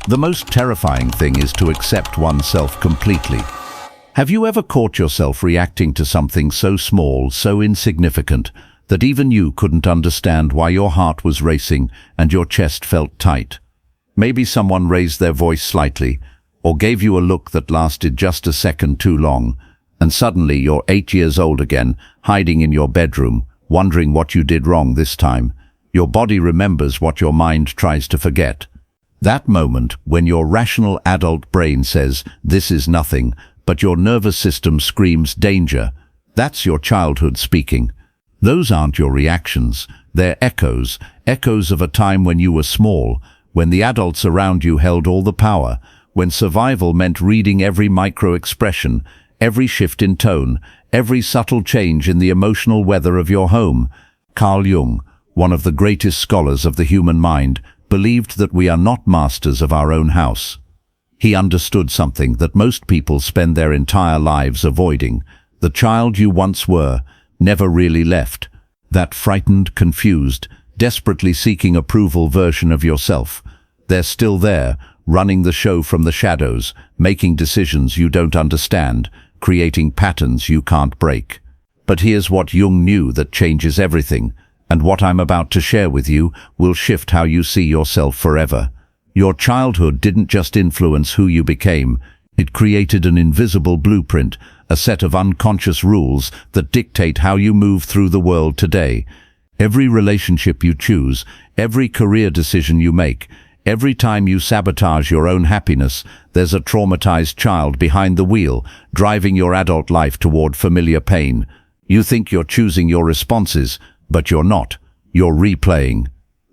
The most terrifying thing is to accept oneself completely. Have you ever caught yourself reacting to something so small, so insignificant, that even you couldn't understand why your heart was racing and your chest felt tight? Maybe someone raised their voice slightly, or gave you a look that lasted just a second too long, and suddenly you're 8 years old again, hiding in your bedroom, wondering what you did wrong this time. Your body remembers what your mind tries to forget. That moment when your rational adult brain says, "This is nothing," but your nervous system screams danger, that's your childhood speaking. Those aren't your reactions, they're echoes of a time when you were small, when the adults around you held all the power, when survival meant reading every micro-expression, every shift in tone, every subtle change in the emotional weather of your home. Carl Jung, one of the greatest scholars of the human mind, believed that we are not masters of our own house. He understood something that most people spend their entire lives avoiding. The child you once were never really left. That frightened, confused, desperately seeking approval version of yourself. They're still there, running the show from the shadows, making decisions you don't understand, creating patterns you can't break. But here's what Jung knew that changes everything, and what I'm about to share with you will shift how you see yourself forever. Your childhood didn't just influence who you became, it created an invisible blueprint, a set of unconscious rules that dictate how you move through the world today. Every relationship you choose, every career decision you make, every time you sabotage your own happiness, there's a traumatized child behind the wheel, driving your adult life toward familiar pain. You think you're choosing your responses, but you're not. You're replaying.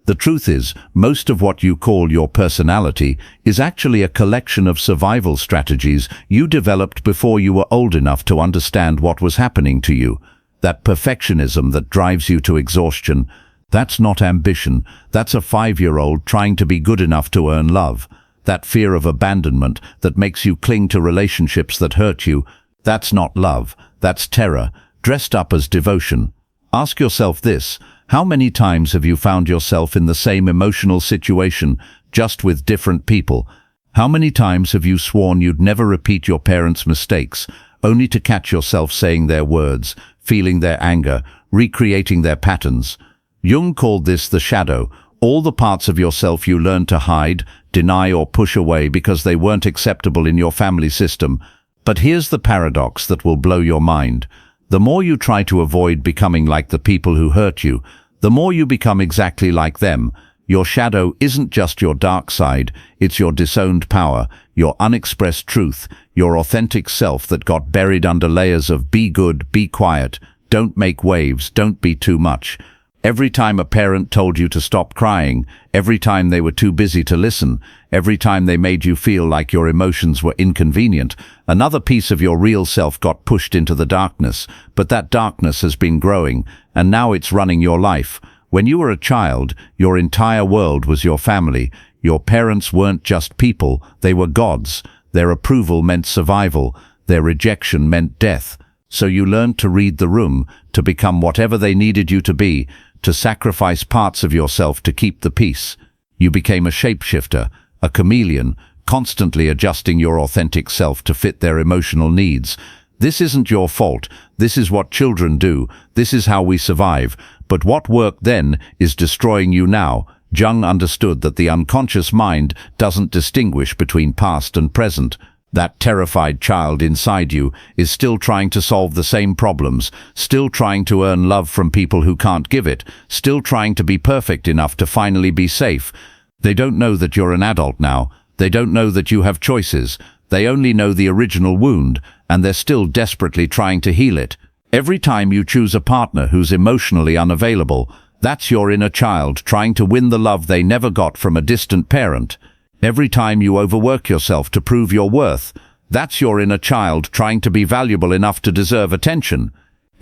The truth is, most of what you call your personality is actually a collection of survival strategies you developed before you were old enough to understand what was happening to you. That perfectionism that drives you to exhaustion, that's not ambition, that's a 5-year-old trying to be good enough to earn love. That fear of abandonment that makes you cling to relationships that hurt you, that's not love, that's terror, dressed up as devotion. Ask yourself this: how many times have you found yourself in the same emotional situation, just with different people? How many times have you sworn you'd never repeat your parents' mistakes, only to catch yourself saying their words, feeling their anger, recreating their patterns? Jung called this the shadow, all the parts of yourself you learned to hide, deny or push away because they weren't acceptable in your family system. But here's the paradox that will blow your mind. The more you try to avoid becoming like the people who hurt you, the more you become exactly like them. Your shadow isn't just your dark side, it's your disowned power, your unexpressed truth, your authentic self that got buried under layers of be good, be quiet, don't make waves, don't be too much. Every time a parent told you to stop crying, every time they were too busy to listen, every time they made you feel like your emotions were inconvenient, another piece of your real self got pushed into the darkness. But that darkness has been growing, and now it's running your life. When you were a child, your entire world was your family. Your parents weren't just people, they were gods. Their approval meant survival, their rejection meant death. So you learned to read the room, to become whatever they needed you to be, to sacrifice parts of yourself to keep the peace. You became a shapeshifter, a chameleon, constantly adjusting your authentic self to fit their emotional needs. This isn't your fault. This is what children do. This is how we survive. But what worked then is destroying you now. Jung understood that the unconscious mind doesn't distinguish between past and present. That terrified child inside you is still trying to solve the same problems, still trying to earn love from people who can't give it, still trying to be perfect enough to finally be safe. They don't know that you're an adult now. They don't know that you have choices. They only know the original wound, and they're still desperately trying to heal it. Every time you choose a partner who's emotionally unavailable, that's your inner child trying to win the love they never got from a distant parent. Every time you overwork yourself to prove your worth, that's your inner child trying to be valuable enough to deserve attention.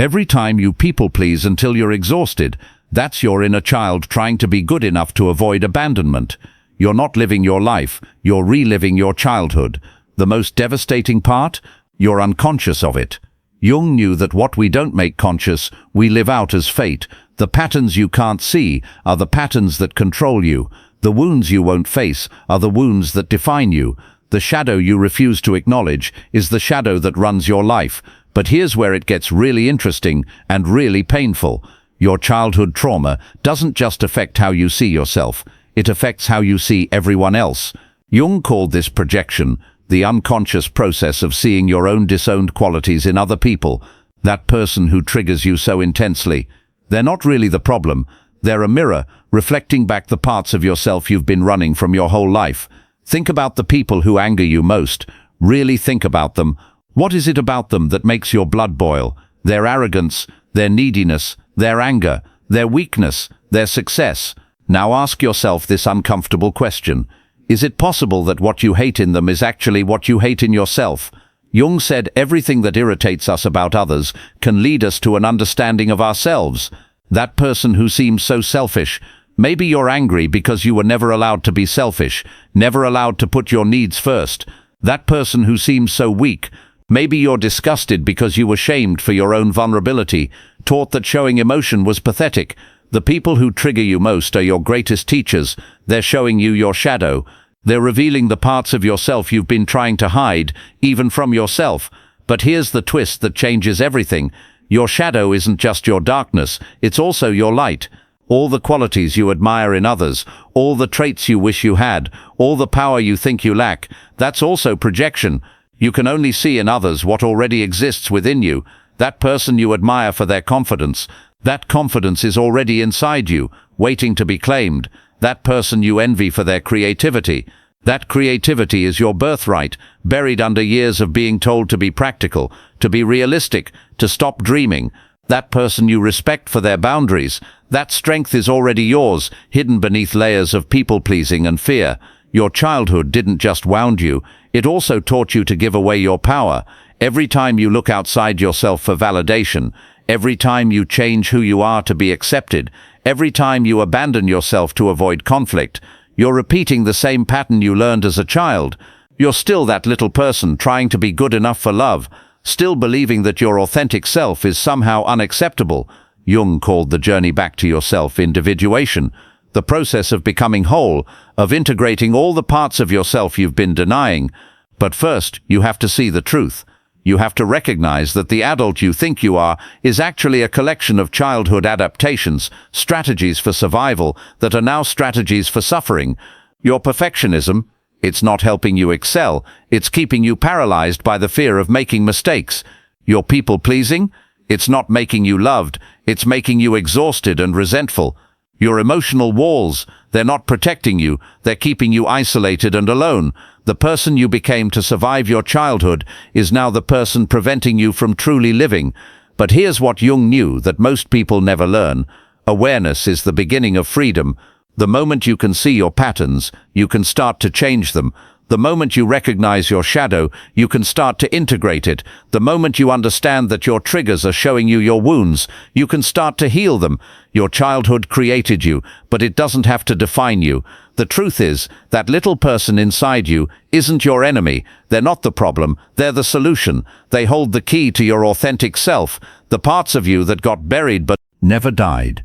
Every time you people please until you're exhausted, that's your inner child trying to be good enough to avoid abandonment. You're not living your life, you're reliving your childhood. The most devastating part? You're unconscious of it. Jung knew that what we don't make conscious, we live out as fate. The patterns you can't see are the patterns that control you. The wounds you won't face are the wounds that define you. The shadow you refuse to acknowledge is the shadow that runs your life. But here's where it gets really interesting and really painful. Your childhood trauma doesn't just affect how you see yourself, it affects how you see everyone else. Jung called this projection, the unconscious process of seeing your own disowned qualities in other people. That person who triggers you so intensely. They're not really the problem. They're a mirror, reflecting back the parts of yourself you've been running from your whole life. Think about the people who anger you most. Really think about them. What is it about them that makes your blood boil? Their arrogance, their neediness, their anger, their weakness, their success. Now ask yourself this uncomfortable question. Is it possible that what you hate in them is actually what you hate in yourself? Jung said everything that irritates us about others can lead us to an understanding of ourselves. That person who seems so selfish, maybe you're angry because you were never allowed to be selfish, never allowed to put your needs first. That person who seems so weak, maybe you're disgusted because you were shamed for your own vulnerability, taught that showing emotion was pathetic. The people who trigger you most are your greatest teachers. They're showing you your shadow. They're revealing the parts of yourself you've been trying to hide, even from yourself. But here's the twist that changes everything. Your shadow isn't just your darkness, it's also your light. All the qualities you admire in others, all the traits you wish you had, all the power you think you lack, that's also projection. You can only see in others what already exists within you. That person you admire for their confidence, that confidence is already inside you, waiting to be claimed. That person you envy for their creativity, that creativity is your birthright, buried under years of being told to be practical, to be realistic, to stop dreaming. That person you respect for their boundaries, that strength is already yours, hidden beneath layers of people-pleasing and fear. Your childhood didn't just wound you, it also taught you to give away your power. Every time you look outside yourself for validation, every time you change who you are to be accepted, every time you abandon yourself to avoid conflict, you're repeating the same pattern you learned as a child. You're still that little person trying to be good enough for love, still believing that your authentic self is somehow unacceptable. Jung called the journey back to yourself individuation, the process of becoming whole, of integrating all the parts of yourself you've been denying. But first, you have to see the truth. You have to recognize that the adult you think you are is actually a collection of childhood adaptations, strategies for survival that are now strategies for suffering. Your perfectionism, it's not helping you excel, it's keeping you paralyzed by the fear of making mistakes. Your people-pleasing, it's not making you loved, it's making you exhausted and resentful. Your emotional walls, they're not protecting you, they're keeping you isolated and alone. The person you became to survive your childhood is now the person preventing you from truly living. But here's what Jung knew that most people never learn. Awareness is the beginning of freedom. The moment you can see your patterns, you can start to change them. The moment you recognize your shadow, you can start to integrate it. The moment you understand that your triggers are showing you your wounds, you can start to heal them. Your childhood created you, but it doesn't have to define you. The truth is, that little person inside you isn't your enemy. They're not the problem, they're the solution. They hold the key to your authentic self, the parts of you that got buried but never died.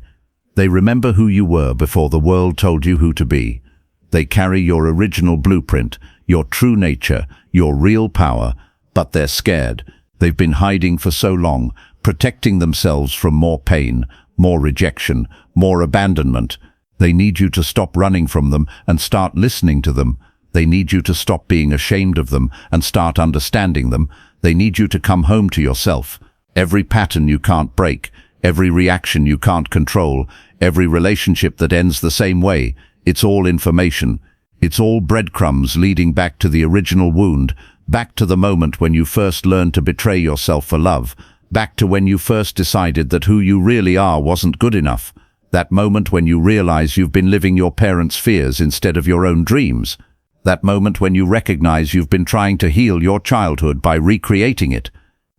They remember who you were before the world told you who to be. They carry your original blueprint, your true nature, your real power, but they're scared. They've been hiding for so long, protecting themselves from more pain, more rejection, more abandonment. They need you to stop running from them and start listening to them. They need you to stop being ashamed of them and start understanding them. They need you to come home to yourself. Every pattern you can't break, every reaction you can't control, every relationship that ends the same way, it's all information. It's all breadcrumbs leading back to the original wound, back to the moment when you first learned to betray yourself for love, back to when you first decided that who you really are wasn't good enough. That moment when you realize you've been living your parents' fears instead of your own dreams. That moment when you recognize you've been trying to heal your childhood by recreating it.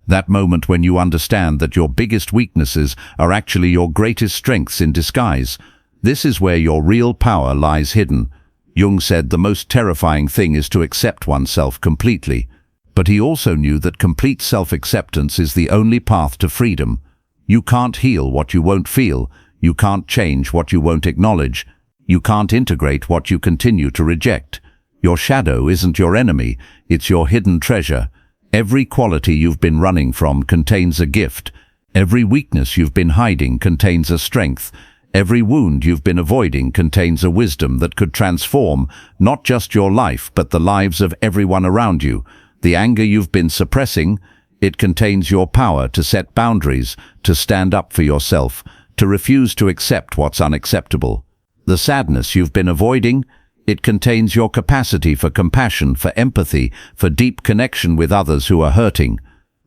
That moment when you understand that your biggest weaknesses are actually your greatest strengths in disguise. This is where your real power lies hidden. Jung said the most terrifying thing is to accept oneself completely. But he also knew that complete self-acceptance is the only path to freedom. You can't heal what you won't feel. You can't change what you won't acknowledge. You can't integrate what you continue to reject. Your shadow isn't your enemy, it's your hidden treasure. Every quality you've been running from contains a gift. Every weakness you've been hiding contains a strength. Every wound you've been avoiding contains a wisdom that could transform not just your life but the lives of everyone around you. The anger you've been suppressing, it contains your power to set boundaries, to stand up for yourself, to refuse to accept what's unacceptable. The sadness you've been avoiding, it contains your capacity for compassion, for empathy, for deep connection with others who are hurting.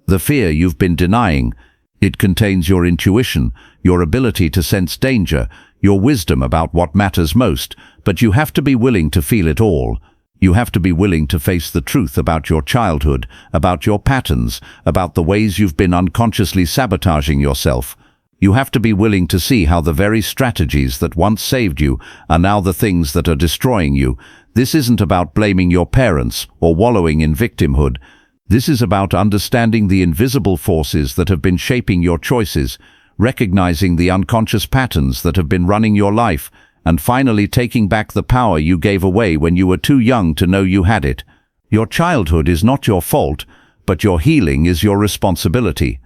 The fear you've been denying, it contains your intuition, your ability to sense danger, your wisdom about what matters most, but you have to be willing to feel it all. You have to be willing to face the truth about your childhood, about your patterns, about the ways you've been unconsciously sabotaging yourself. You have to be willing to see how the very strategies that once saved you are now the things that are destroying you. This isn't about blaming your parents or wallowing in victimhood. This is about understanding the invisible forces that have been shaping your choices, recognizing the unconscious patterns that have been running your life, and finally taking back the power you gave away when you were too young to know you had it. Your childhood is not your fault, but your healing is your responsibility.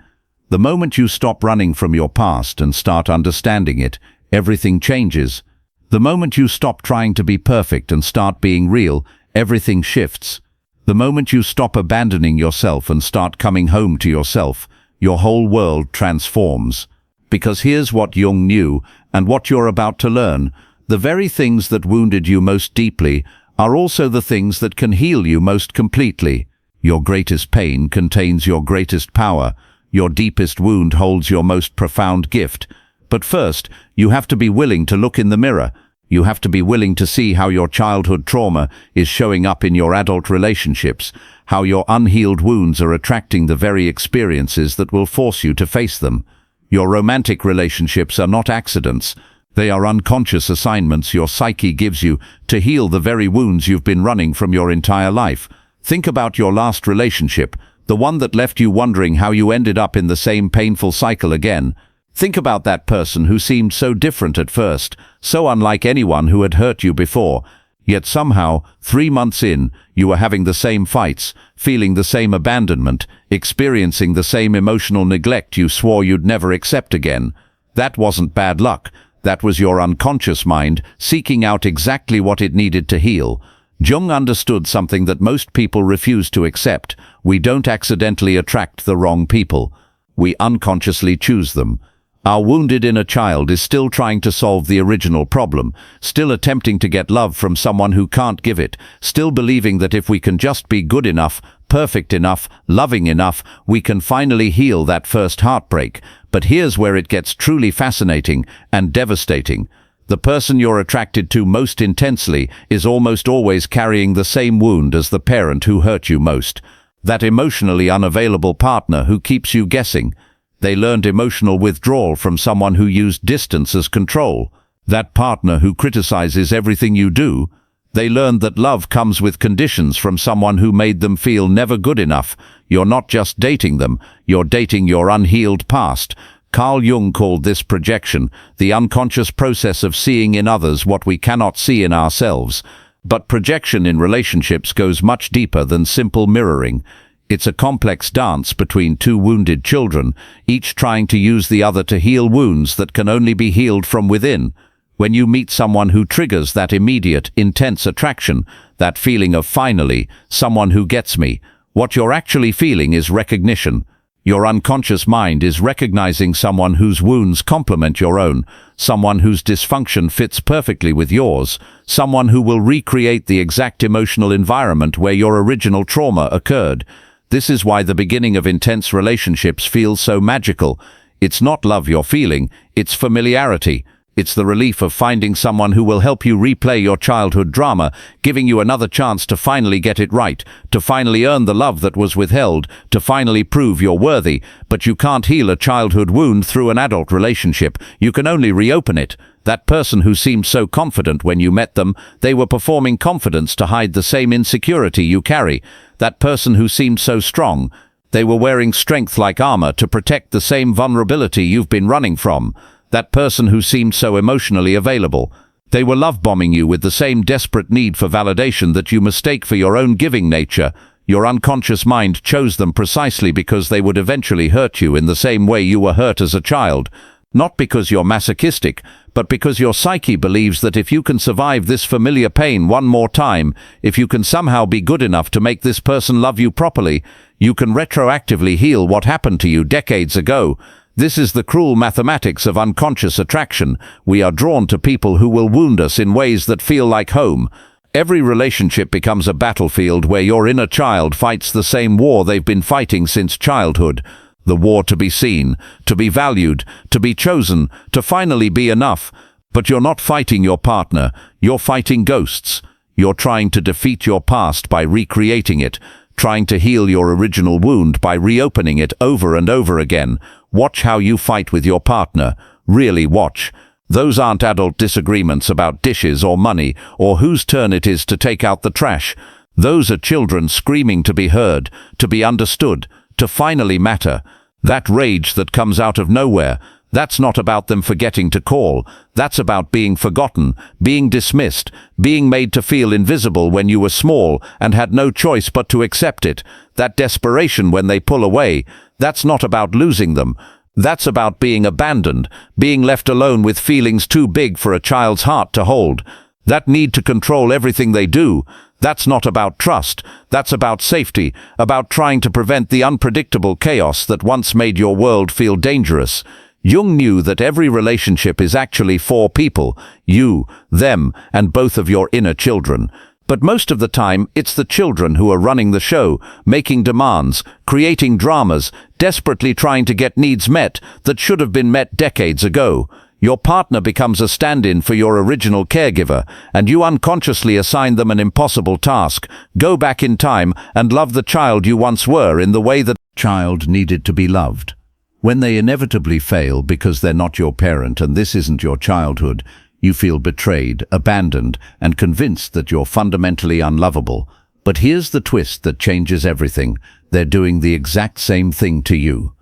The moment you stop running from your past and start understanding it, everything changes. The moment you stop trying to be perfect and start being real, everything shifts. The moment you stop abandoning yourself and start coming home to yourself, your whole world transforms. Because here's what Jung knew, and what you're about to learn: the very things that wounded you most deeply are also the things that can heal you most completely. Your greatest pain contains your greatest power. Your deepest wound holds your most profound gift. But first, you have to be willing to look in the mirror. You have to be willing to see how your childhood trauma is showing up in your adult relationships, how your unhealed wounds are attracting the very experiences that will force you to face them. Your romantic relationships are not accidents. They are unconscious assignments your psyche gives you to heal the very wounds you've been running from your entire life. Think about your last relationship, the one that left you wondering how you ended up in the same painful cycle again. Think about that person who seemed so different at first, so unlike anyone who had hurt you before. Yet somehow, 3 months in, you were having the same fights, feeling the same abandonment, experiencing the same emotional neglect you swore you'd never accept again. That wasn't bad luck. That was your unconscious mind seeking out exactly what it needed to heal. Jung understood something that most people refuse to accept. We don't accidentally attract the wrong people. We unconsciously choose them. Our wounded inner child is still trying to solve the original problem, still attempting to get love from someone who can't give it, still believing that if we can just be good enough, perfect enough, loving enough, we can finally heal that first heartbreak. But here's where it gets truly fascinating and devastating. The person you're attracted to most intensely is almost always carrying the same wound as the parent who hurt you most. That emotionally unavailable partner who keeps you guessing. They learned emotional withdrawal from someone who used distance as control. That partner who criticizes everything you do. They learned that love comes with conditions from someone who made them feel never good enough. You're not just dating them, you're dating your unhealed past. Carl Jung called this projection, the unconscious process of seeing in others what we cannot see in ourselves. But projection in relationships goes much deeper than simple mirroring. It's a complex dance between two wounded children, each trying to use the other to heal wounds that can only be healed from within. When you meet someone who triggers that immediate, intense attraction, that feeling of finally, someone who gets me, what you're actually feeling is recognition. Your unconscious mind is recognizing someone whose wounds complement your own, someone whose dysfunction fits perfectly with yours, someone who will recreate the exact emotional environment where your original trauma occurred. This is why the beginning of intense relationships feels so magical. It's not love you're feeling, it's familiarity. It's the relief of finding someone who will help you replay your childhood drama, giving you another chance to finally get it right, to finally earn the love that was withheld, to finally prove you're worthy. But you can't heal a childhood wound through an adult relationship. You can only reopen it. That person who seemed so confident when you met them, they were performing confidence to hide the same insecurity you carry. That person who seemed so strong, they were wearing strength like armor to protect the same vulnerability you've been running from. That person who seemed so emotionally available, They were love-bombing you with the same desperate need for validation that you mistake for your own giving nature. Your unconscious mind chose them precisely because they would eventually hurt you in the same way you were hurt as a child. Not because you're masochistic, but because your psyche believes that if you can survive this familiar pain one more time, if you can somehow be good enough to make this person love you properly, you can retroactively heal what happened to you decades ago. This is the cruel mathematics of unconscious attraction. We are drawn to people who will wound us in ways that feel like home. Every relationship becomes a battlefield where your inner child fights the same war they've been fighting since childhood. The war to be seen, to be valued, to be chosen, to finally be enough. But you're not fighting your partner, you're fighting ghosts. You're trying to defeat your past by recreating it, trying to heal your original wound by reopening it over and over again. Watch how you fight with your partner. Really watch. Those aren't adult disagreements about dishes or money or whose turn it is to take out the trash. Those are children screaming to be heard, to be understood, to finally matter. That rage that comes out of nowhere, that's not about them forgetting to call. That's about being forgotten, being dismissed, being made to feel invisible when you were small and had no choice but to accept it. That desperation when they pull away, that's not about losing them. That's about being abandoned, being left alone with feelings too big for a child's heart to hold. That need to control everything they do, that's not about trust. That's about safety, about trying to prevent the unpredictable chaos that once made your world feel dangerous. Jung knew that every relationship is actually four people, you, them, and both of your inner children. But most of the time, it's the children who are running the show, making demands, creating dramas, desperately trying to get needs met that should have been met decades ago. Your partner becomes a stand-in for your original caregiver, and you unconsciously assign them an impossible task. Go back in time and love the child you once were in the way that child needed to be loved. When they inevitably fail because they're not your parent and this isn't your childhood, you feel betrayed, abandoned, and convinced that you're fundamentally unlovable. But here's the twist that changes everything. They're doing the exact same thing to you.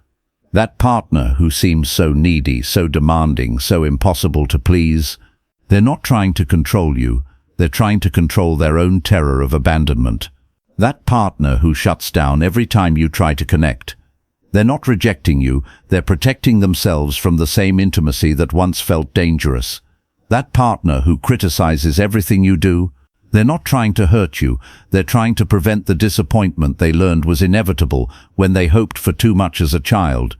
That partner who seems so needy, so demanding, so impossible to please, they're not trying to control you, they're trying to control their own terror of abandonment. That partner who shuts down every time you try to connect, they're not rejecting you, they're protecting themselves from the same intimacy that once felt dangerous. That partner who criticizes everything you do, they're not trying to hurt you, they're trying to prevent the disappointment they learned was inevitable when they hoped for too much as a child.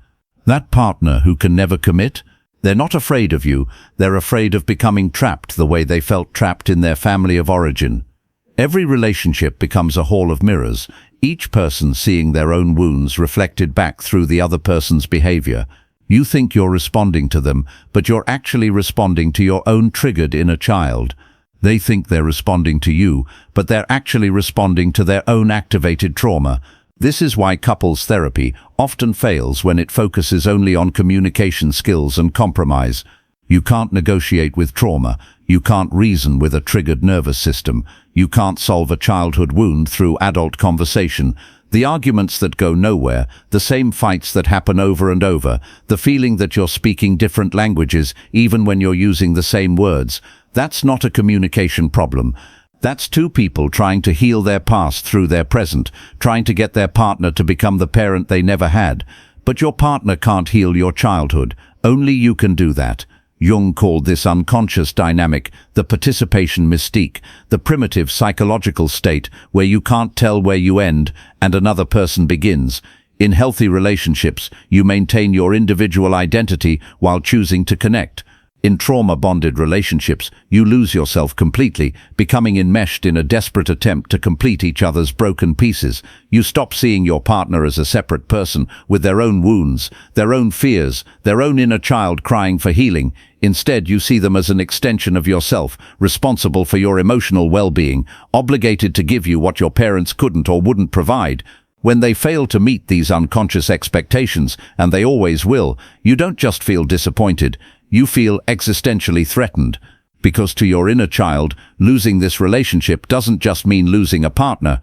That partner who can never commit, they're not afraid of you, they're afraid of becoming trapped the way they felt trapped in their family of origin. Every relationship becomes a hall of mirrors, each person seeing their own wounds reflected back through the other person's behavior. You think you're responding to them, but you're actually responding to your own triggered inner child. They think they're responding to you, but they're actually responding to their own activated trauma. This is why couples therapy often fails when it focuses only on communication skills and compromise. You can't negotiate with trauma. You can't reason with a triggered nervous system. You can't solve a childhood wound through adult conversation. The arguments that go nowhere, the same fights that happen over and over, the feeling that you're speaking different languages even when you're using the same words, that's not a communication problem. That's two people trying to heal their past through their present, trying to get their partner to become the parent they never had. But your partner can't heal your childhood. Only you can do that. Jung called this unconscious dynamic the participation mystique, the primitive psychological state where you can't tell where you end and another person begins. In healthy relationships, you maintain your individual identity while choosing to connect. In trauma-bonded relationships, you lose yourself completely, becoming enmeshed in a desperate attempt to complete each other's broken pieces. You stop seeing your partner as a separate person with their own wounds, their own fears, their own inner child crying for healing. Instead, you see them as an extension of yourself, responsible for your emotional well-being, obligated to give you what your parents couldn't or wouldn't provide. When they fail to meet these unconscious expectations, and they always will, you don't just feel disappointed, you feel existentially threatened. Because to your inner child, losing this relationship doesn't just mean losing a partner.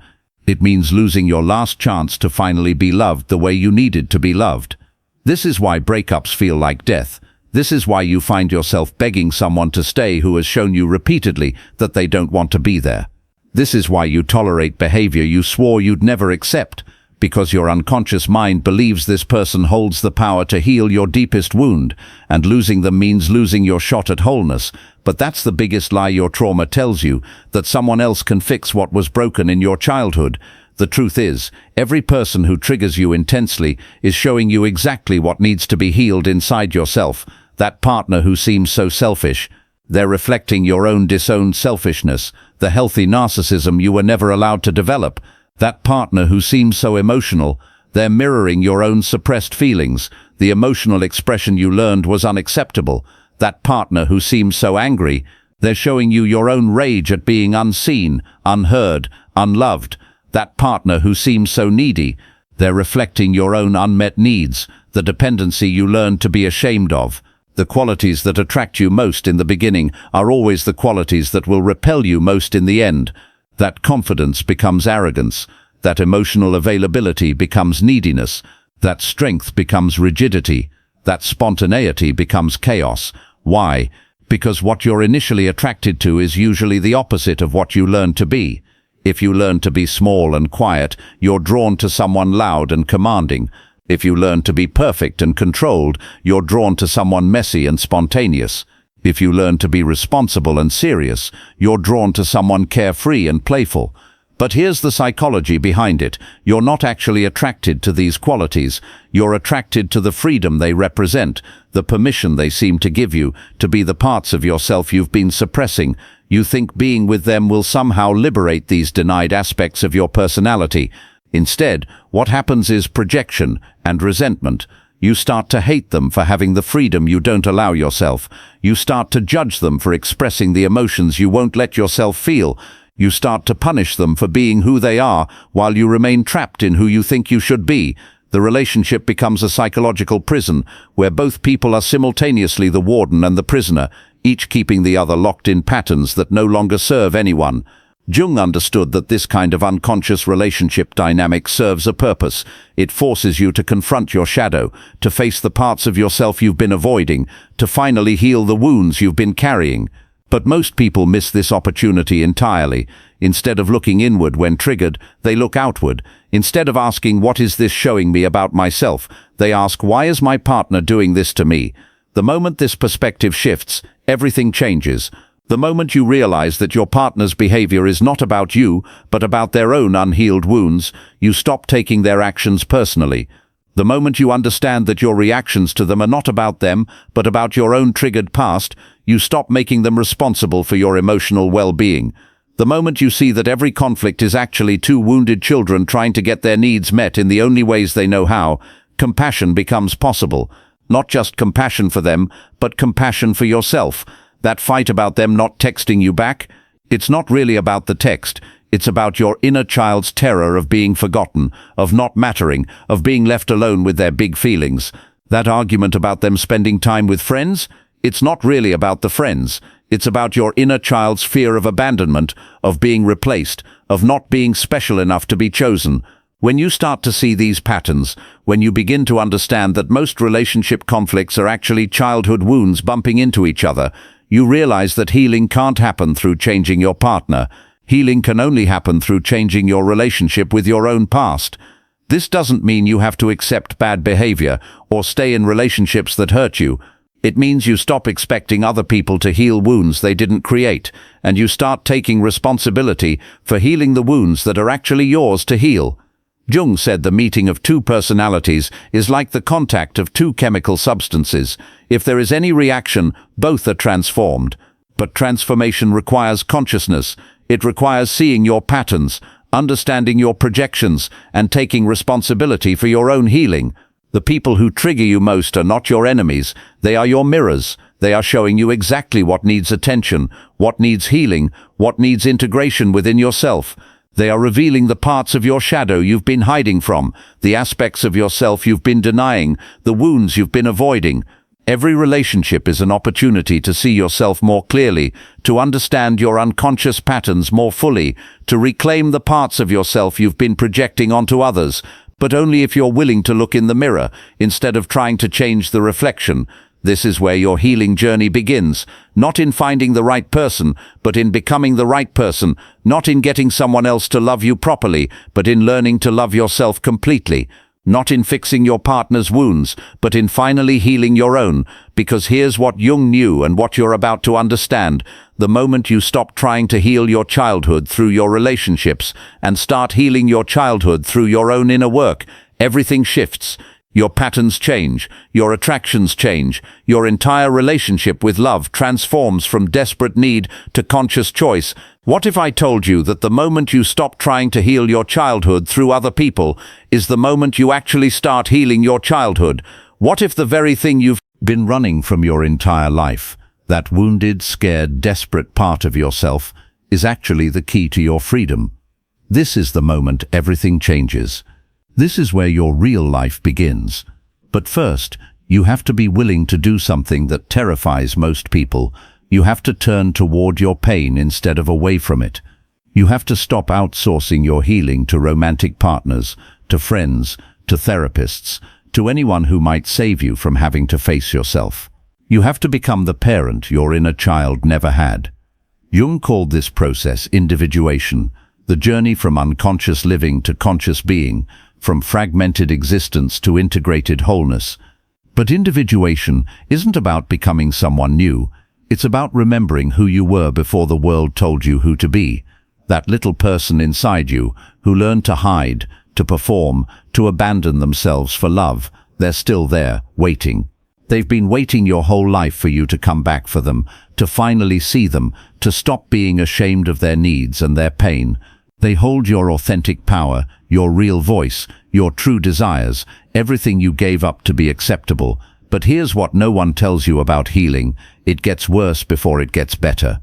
It means losing your last chance to finally be loved the way you needed to be loved. This is why breakups feel like death. This is why you find yourself begging someone to stay who has shown you repeatedly that they don't want to be there. This is why you tolerate behavior you swore you'd never accept, because your unconscious mind believes this person holds the power to heal your deepest wound, and losing them means losing your shot at wholeness. But that's the biggest lie your trauma tells you, that someone else can fix what was broken in your childhood. The truth is, every person who triggers you intensely is showing you exactly what needs to be healed inside yourself. That partner who seems so selfish, they're reflecting your own disowned selfishness, the healthy narcissism you were never allowed to develop. That partner who seems so emotional, they're mirroring your own suppressed feelings, the emotional expression you learned was unacceptable. That partner who seems so angry, they're showing you your own rage at being unseen, unheard, unloved. That partner who seems so needy, they're reflecting your own unmet needs, the dependency you learned to be ashamed of. The qualities that attract you most in the beginning are always the qualities that will repel you most in the end. That confidence becomes arrogance, that emotional availability becomes neediness, that strength becomes rigidity, that spontaneity becomes chaos. Why? Because what you're initially attracted to is usually the opposite of what you learn to be. If you learn to be small and quiet, you're drawn to someone loud and commanding. If you learn to be perfect and controlled, you're drawn to someone messy and spontaneous. If you learn to be responsible and serious, you're drawn to someone carefree and playful. But here's the psychology behind it. You're not actually attracted to these qualities. You're attracted to the freedom they represent, the permission they seem to give you to be the parts of yourself you've been suppressing. You think being with them will somehow liberate these denied aspects of your personality. Instead, what happens is projection and resentment. You start to hate them for having the freedom you don't allow yourself. You start to judge them for expressing the emotions you won't let yourself feel. You start to punish them for being who they are while you remain trapped in who you think you should be. The relationship becomes a psychological prison where both people are simultaneously the warden and the prisoner, each keeping the other locked in patterns that no longer serve anyone. Jung understood that this kind of unconscious relationship dynamic serves a purpose. It forces you to confront your shadow, to face the parts of yourself you've been avoiding, to finally heal the wounds you've been carrying. But most people miss this opportunity entirely. Instead of looking inward when triggered, they look outward. Instead of asking, what is this showing me about myself, they ask, why is my partner doing this to me? The moment this perspective shifts, everything changes. The moment you realize that your partner's behavior is not about you, but about their own unhealed wounds, you stop taking their actions personally. The moment you understand that your reactions to them are not about them, but about your own triggered past, you stop making them responsible for your emotional well-being. The moment you see that every conflict is actually two wounded children trying to get their needs met in the only ways they know how, compassion becomes possible. Not just compassion for them, but compassion for yourself. That fight about them not texting you back, it's not really about the text. It's about your inner child's terror of being forgotten, of not mattering, of being left alone with their big feelings. That argument about them spending time with friends, it's not really about the friends. It's about your inner child's fear of abandonment, of being replaced, of not being special enough to be chosen. When you start to see these patterns, when you begin to understand that most relationship conflicts are actually childhood wounds bumping into each other, you realize that healing can't happen through changing your partner. Healing can only happen through changing your relationship with your own past. This doesn't mean you have to accept bad behavior or stay in relationships that hurt you. It means you stop expecting other people to heal wounds they didn't create, and you start taking responsibility for healing the wounds that are actually yours to heal. Jung said the meeting of two personalities is like the contact of two chemical substances. If there is any reaction, both are transformed. But transformation requires consciousness. It requires seeing your patterns, understanding your projections, and taking responsibility for your own healing. The people who trigger you most are not your enemies. They are your mirrors. They are showing you exactly what needs attention, what needs healing, what needs integration within yourself. They are revealing the parts of your shadow you've been hiding from, the aspects of yourself you've been denying, the wounds you've been avoiding. Every relationship is an opportunity to see yourself more clearly, to understand your unconscious patterns more fully, to reclaim the parts of yourself you've been projecting onto others, but only if you're willing to look in the mirror, instead of trying to change the reflection. This is where your healing journey begins, not in finding the right person, but in becoming the right person, not in getting someone else to love you properly, but in learning to love yourself completely, not in fixing your partner's wounds, but in finally healing your own, because here's what Jung knew and what you're about to understand. The moment you stop trying to heal your childhood through your relationships and start healing your childhood through your own inner work, everything shifts. Your patterns change, your attractions change, your entire relationship with love transforms from desperate need to conscious choice. What if I told you that the moment you stop trying to heal your childhood through other people is the moment you actually start healing your childhood? What if the very thing you've been running from your entire life, that wounded, scared, desperate part of yourself, is actually the key to your freedom? This is the moment everything changes. This is where your real life begins. But first, you have to be willing to do something that terrifies most people. You have to turn toward your pain instead of away from it. You have to stop outsourcing your healing to romantic partners, to friends, to therapists, to anyone who might save you from having to face yourself. You have to become the parent your inner child never had. Jung called this process individuation, the journey from unconscious living to conscious being, from fragmented existence to integrated wholeness. But individuation isn't about becoming someone new. It's about remembering who you were before the world told you who to be. That little person inside you who learned to hide, to perform, to abandon themselves for love. They're still there, waiting. They've been waiting your whole life for you to come back for them, to finally see them, to stop being ashamed of their needs and their pain. They hold your authentic power, your real voice, your true desires, everything you gave up to be acceptable. But here's what no one tells you about healing. It gets worse before it gets better.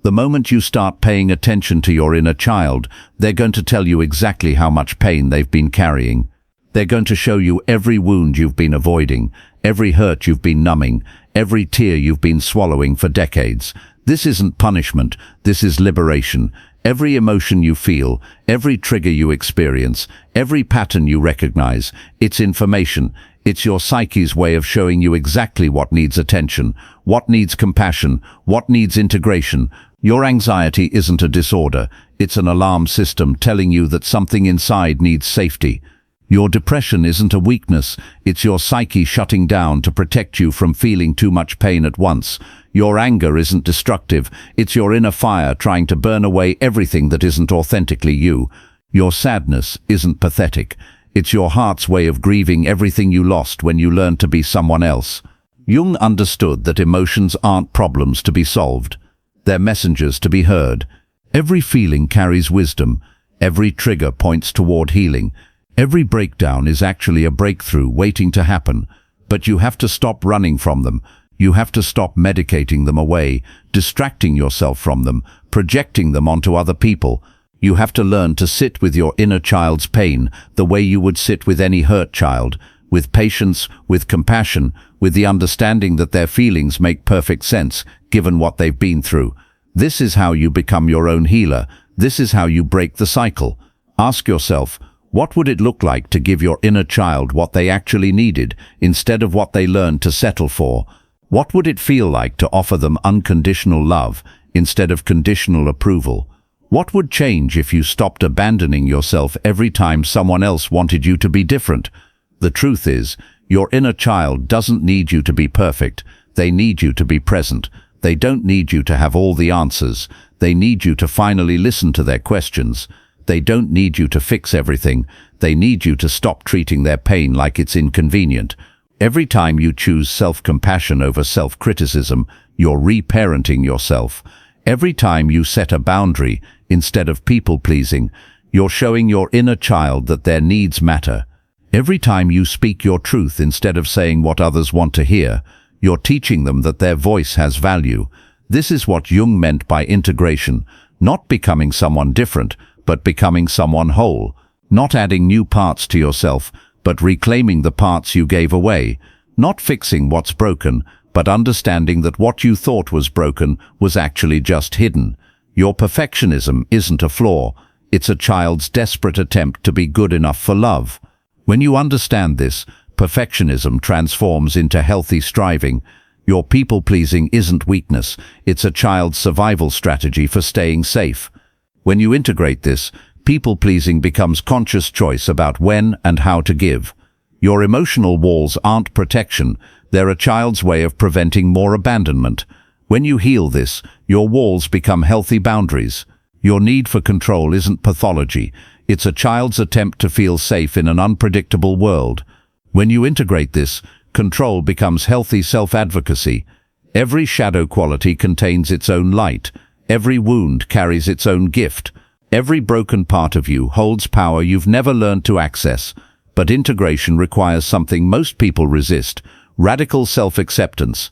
The moment you start paying attention to your inner child, they're going to tell you exactly how much pain they've been carrying. They're going to show you every wound you've been avoiding, every hurt you've been numbing, every tear you've been swallowing for decades. This isn't punishment, this is liberation. Every emotion you feel, every trigger you experience, every pattern you recognize, it's information. It's your psyche's way of showing you exactly what needs attention, what needs compassion, what needs integration. Your anxiety isn't a disorder, it's an alarm system telling you that something inside needs safety. Your depression isn't a weakness, it's your psyche shutting down to protect you from feeling too much pain at once. Your anger isn't destructive, it's your inner fire trying to burn away everything that isn't authentically you. Your sadness isn't pathetic, it's your heart's way of grieving everything you lost when you learned to be someone else. Jung understood that emotions aren't problems to be solved, they're messengers to be heard. Every feeling carries wisdom, every trigger points toward healing. Every breakdown is actually a breakthrough waiting to happen, but you have to stop running from them. You have to stop medicating them away, distracting yourself from them, projecting them onto other people. You have to learn to sit with your inner child's pain the way you would sit with any hurt child, with patience, with compassion, with the understanding that their feelings make perfect sense given what they've been through. This is how you become your own healer. This is how you break the cycle. Ask yourself, what would it look like to give your inner child what they actually needed instead of what they learned to settle for? What would it feel like to offer them unconditional love instead of conditional approval? What would change if you stopped abandoning yourself every time someone else wanted you to be different? The truth is, your inner child doesn't need you to be perfect. They need you to be present. They don't need you to have all the answers. They need you to finally listen to their questions. They don't need you to fix everything. They need you to stop treating their pain like it's inconvenient. Every time you choose self-compassion over self-criticism, you're reparenting yourself. Every time you set a boundary instead of people-pleasing, you're showing your inner child that their needs matter. Every time you speak your truth instead of saying what others want to hear, you're teaching them that their voice has value. This is what Jung meant by integration, not becoming someone different, but becoming someone whole, not adding new parts to yourself, but reclaiming the parts you gave away, not fixing what's broken, but understanding that what you thought was broken was actually just hidden. Your perfectionism isn't a flaw, it's a child's desperate attempt to be good enough for love. When you understand this, perfectionism transforms into healthy striving. Your people-pleasing isn't weakness, it's a child's survival strategy for staying safe. When you integrate this, people-pleasing becomes conscious choice about when and how to give. Your emotional walls aren't protection, they're a child's way of preventing more abandonment. When you heal this, your walls become healthy boundaries. Your need for control isn't pathology, it's a child's attempt to feel safe in an unpredictable world. When you integrate this, control becomes healthy self-advocacy. Every shadow quality contains its own light. Every wound carries its own gift. Every broken part of you holds power you've never learned to access. But integration requires something most people resist: radical self-acceptance.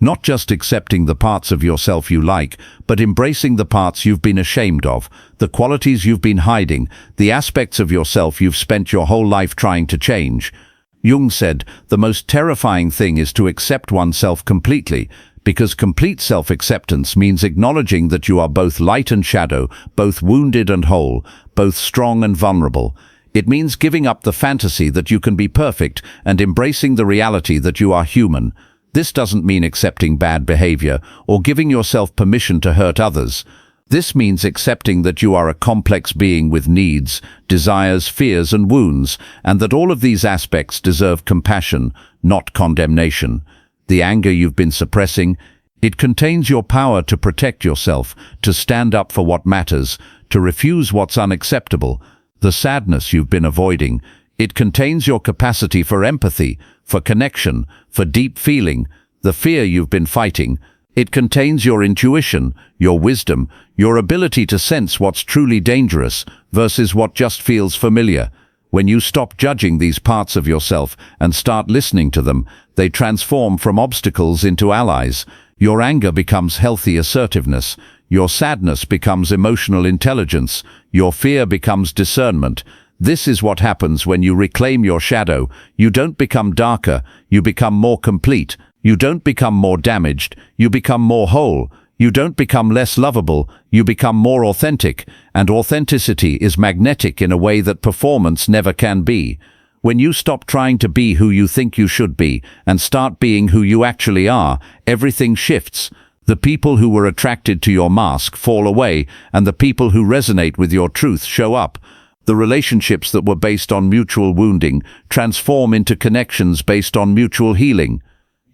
Not just accepting the parts of yourself you like, but embracing the parts you've been ashamed of, the qualities you've been hiding, the aspects of yourself you've spent your whole life trying to change. Jung said, the most terrifying thing is to accept oneself completely, because complete self-acceptance means acknowledging that you are both light and shadow, both wounded and whole, both strong and vulnerable. It means giving up the fantasy that you can be perfect and embracing the reality that you are human. This doesn't mean accepting bad behavior or giving yourself permission to hurt others. This means accepting that you are a complex being with needs, desires, fears, and wounds, and that all of these aspects deserve compassion, not condemnation. The anger you've been suppressing, it contains your power to protect yourself, to stand up for what matters, to refuse what's unacceptable. The sadness you've been avoiding, it contains your capacity for empathy, for connection, for deep feeling. The fear you've been fighting, it contains your intuition, your wisdom, your ability to sense what's truly dangerous versus what just feels familiar. When you stop judging these parts of yourself and start listening to them, they transform from obstacles into allies. Your anger becomes healthy assertiveness. Your sadness becomes emotional intelligence. Your fear becomes discernment. This is what happens when you reclaim your shadow. You don't become darker, you become more complete. You don't become more damaged, you become more whole. You don't become less lovable, you become more authentic. And authenticity is magnetic in a way that performance never can be. When you stop trying to be who you think you should be and start being who you actually are, everything shifts. The people who were attracted to your mask fall away, and the people who resonate with your truth show up. The relationships that were based on mutual wounding transform into connections based on mutual healing.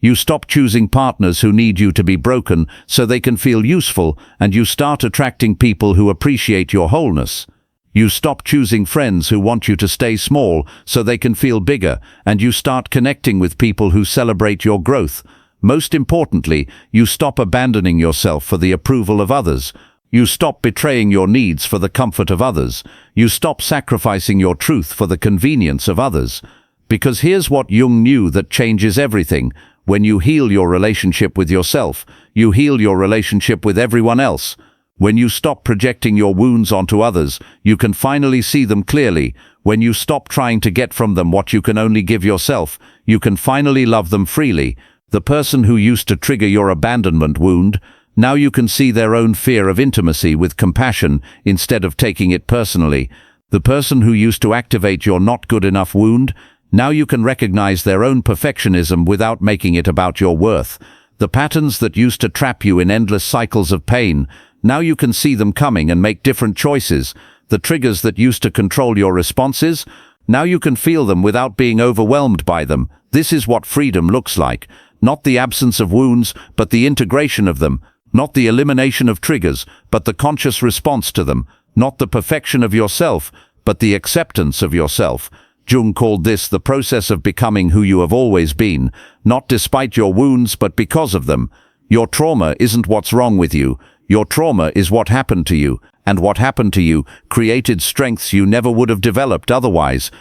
You stop choosing partners who need you to be broken so they can feel useful, and you start attracting people who appreciate your wholeness. You stop choosing friends who want you to stay small so they can feel bigger, and you start connecting with people who celebrate your growth. Most importantly, you stop abandoning yourself for the approval of others. You stop betraying your needs for the comfort of others. You stop sacrificing your truth for the convenience of others. Because here's what Jung knew that changes everything. When you heal your relationship with yourself, you heal your relationship with everyone else. When you stop projecting your wounds onto others, you can finally see them clearly. When you stop trying to get from them what you can only give yourself, you can finally love them freely. The person who used to trigger your abandonment wound, now you can see their own fear of intimacy with compassion instead of taking it personally. The person who used to activate your not good enough wound, now you can recognize their own perfectionism without making it about your worth. The patterns that used to trap you in endless cycles of pain, now you can see them coming and make different choices. The triggers that used to control your responses, now you can feel them without being overwhelmed by them. This is what freedom looks like. Not the absence of wounds, but the integration of them. Not the elimination of triggers, but the conscious response to them. Not the perfection of yourself, but the acceptance of yourself. Jung called this the process of becoming who you have always been, not despite your wounds but because of them. Your trauma isn't what's wrong with you. Your trauma is what happened to you, and what happened to you created strengths you never would have developed otherwise.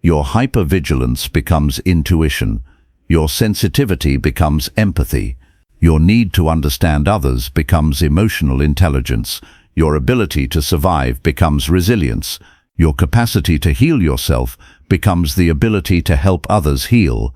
Your hypervigilance becomes intuition. Your sensitivity becomes empathy. Your need to understand others becomes emotional intelligence. Your ability to survive becomes resilience. Your capacity to heal yourself becomes the ability to help others heal.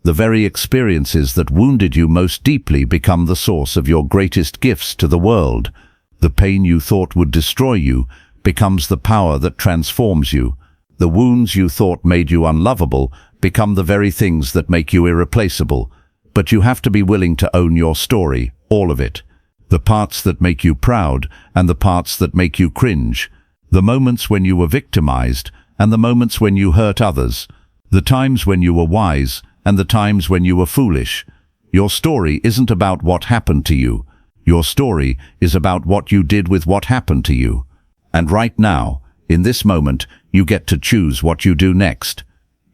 The very experiences that wounded you most deeply become the source of your greatest gifts to the world. The pain you thought would destroy you becomes the power that transforms you. The wounds you thought made you unlovable become the very things that make you irreplaceable. But you have to be willing to own your story, all of it. The parts that make you proud and the parts that make you cringe. The moments when you were victimized and the moments when you hurt others. The times when you were wise and the times when you were foolish. Your story isn't about what happened to you. Your story is about what you did with what happened to you. And right now, in this moment, you get to choose what you do next.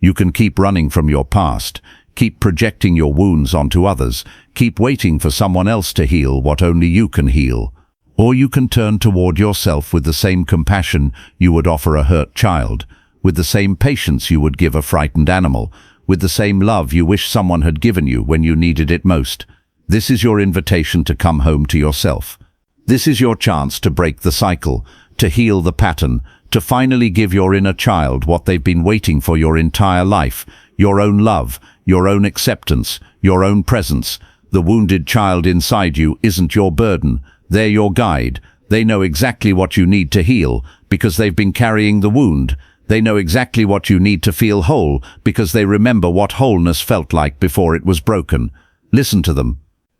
You can keep running from your past, keep projecting your wounds onto others, keep waiting for someone else to heal what only you can heal. Or you can turn toward yourself with the same compassion you would offer a hurt child, with the same patience you would give a frightened animal, with the same love you wish someone had given you when you needed it most. This is your invitation to come home to yourself. This is your chance to break the cycle, to heal the pattern, to finally give your inner child what they've been waiting for your entire life, your own love, your own acceptance, your own presence. The wounded child inside you isn't your burden. They're your guide. They know exactly what you need to heal because they've been carrying the wound. They know exactly what you need to feel whole because they remember what wholeness felt like before it was broken. Listen to them.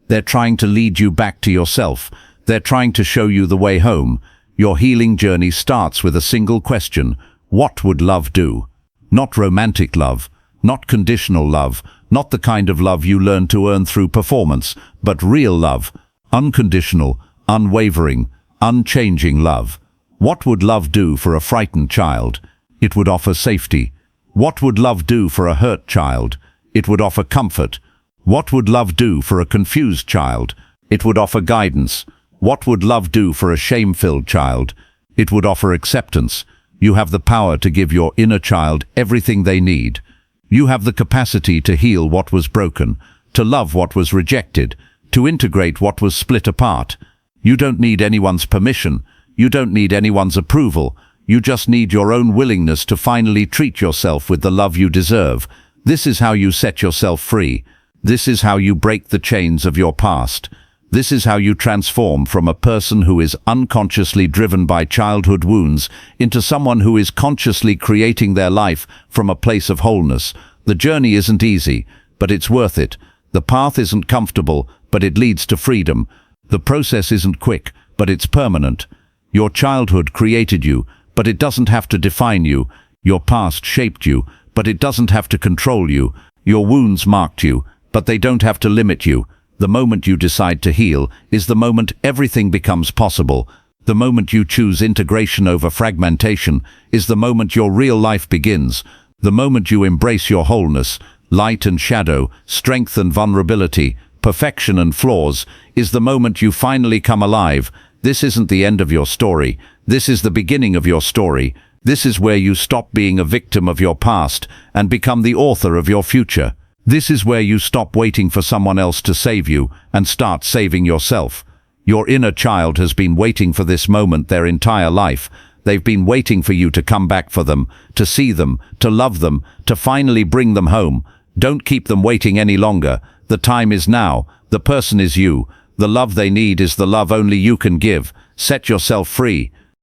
They're trying to lead you back to yourself. They're trying to show you the way home. Your healing journey starts with a single question. What would love do? Not romantic love, not conditional love, not the kind of love you learn to earn through performance, but real love, unconditional, unwavering, unchanging love. What would love do for a frightened child? It would offer safety. What would love do for a hurt child? It would offer comfort. What would love do for a confused child? It would offer guidance. What would love do for a shame-filled child? It would offer acceptance. You have the power to give your inner child everything they need. You have the capacity to heal what was broken, to love what was rejected, to integrate what was split apart. You don't need anyone's permission. You don't need anyone's approval. You just need your own willingness to finally treat yourself with the love you deserve. This is how you set yourself free. This is how you break the chains of your past. This is how you transform from a person who is unconsciously driven by childhood wounds into someone who is consciously creating their life from a place of wholeness. The journey isn't easy, but it's worth it. The path isn't comfortable, but it leads to freedom. The process isn't quick, but it's permanent. Your childhood created you, but it doesn't have to define you. Your past shaped you, but it doesn't have to control you. Your wounds marked you, but they don't have to limit you. The moment you decide to heal is the moment everything becomes possible. The moment you choose integration over fragmentation is the moment your real life begins. The moment you embrace your wholeness, light and shadow, strength and vulnerability, perfection and flaws, is the moment you finally come alive. This isn't the end of your story. This is the beginning of your story. This is where you stop being a victim of your past and become the author of your future. This is where you stop waiting for someone else to save you and start saving yourself. Your inner child has been waiting for this moment their entire life. They've been waiting for you to come back for them, to see them, to love them, to finally bring them home. Don't keep them waiting any longer. The time is now. The person is you. The love they need is the love only you can give. Set yourself free.